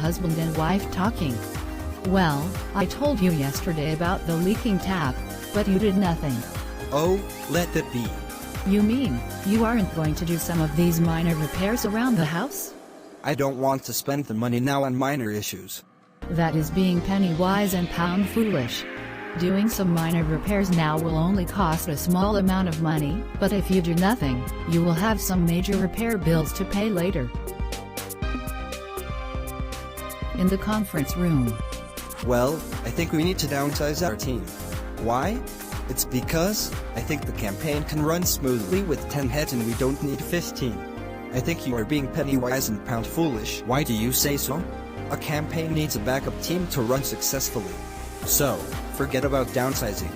husband and wife talking. Well, I told you yesterday about the leaking tap, but you did nothing. Oh, let that be. You mean, you aren't going to do some of these minor repairs around the house? I don't want to spend the money now on minor issues. That is being penny wise and pound foolish. Doing some minor repairs now will only cost a small amount of money, but if you do nothing, you will have some major repair bills to pay later. In the conference room. Well, I think we need to downsize our team. Why? It's because I think the campaign can run smoothly with 10 heads and we don't need 15. I think you are being penny wise and pound foolish. Why do you say so? A campaign needs a backup team to run successfully. So, forget about downsizing.